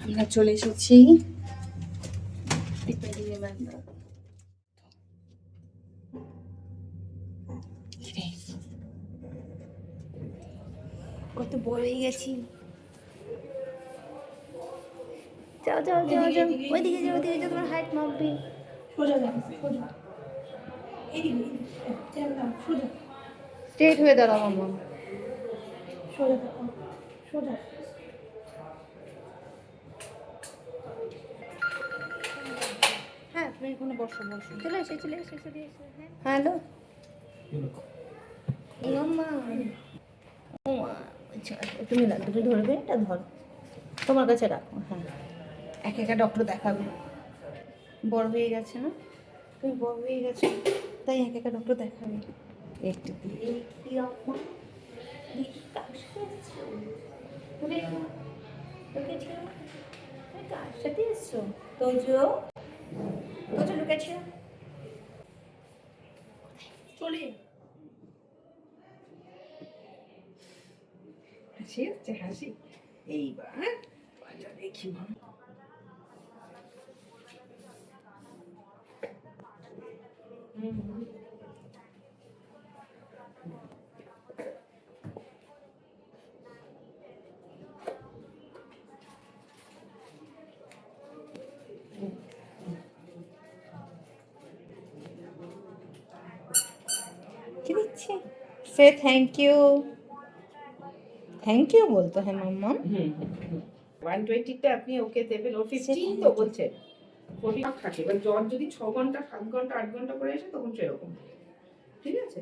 আমরা চলে এসেছি কত বড় হয়ে গেছি। যাও যাও যাও যাও, ওইদিকে যাও, ওইদিকে যাও, তোমার হাইট মাপবে। সোজা যাও, সোজা এইদিকে, সোজা স্ট্রেট হয়ে দাঁড়াও মাম্মা। সোজা দেখো, সোজা। হ্যাঁ তুমি এখানে বসো বসো। চলে এসে চলে এসে চলে এসে। হ্যালো মাম্মা। ও আচ্ছা তুমি না, তুমি ধরবে, এটা ধরো, তোমার কাছে রাখো। হ্যাঁ এক একটা ডক্টর দেখাবে, বড় হয়ে গেছে না, তুমি বড় হয়ে গেছো, তাই এক একটা ডক্টর দেখাবে। একটু দেখি আম্মা, দেখি কার সাথে এসছো, তুমি কার সাথে এসছো? তোজো তোজো লুকেছে, চলে হাসি হচ্ছে হাসি। এইবার বাজা দেখি মা। কি দিচ্ছে? সে থ্যাংক ইউ, থ্যাংক ইউ বলতো। হ্যাঁ মাম্মা 120তে আপনি ওকে দেবেন, ও 15 তো বলছে 40 থাকে। এবার জ্বর যদি 6 ঘন্টা 7 ঘন্টা 8 ঘন্টা করে আসে তখন সেরকম, ঠিক আছে?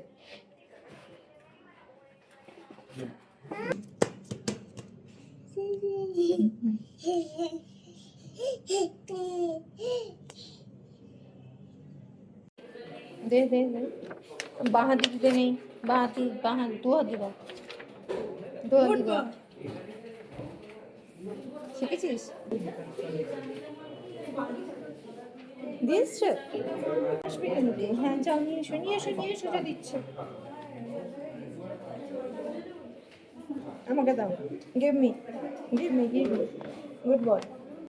দে দে দে, বাঁ হাতে দিতে নেই, বাঁ হাতে, বাঁ হাত, দু হাত দিবা, দু হাত দিবা। শিখেছিস? দিয়েছ? আসবে কিন্তু। হ্যাঁ যাও নিয়ে এসো, নিয়ে এসো, নিয়ে এসো, যা দিচ্ছে। আমাকে দাও, give me, give me, give me, good boy.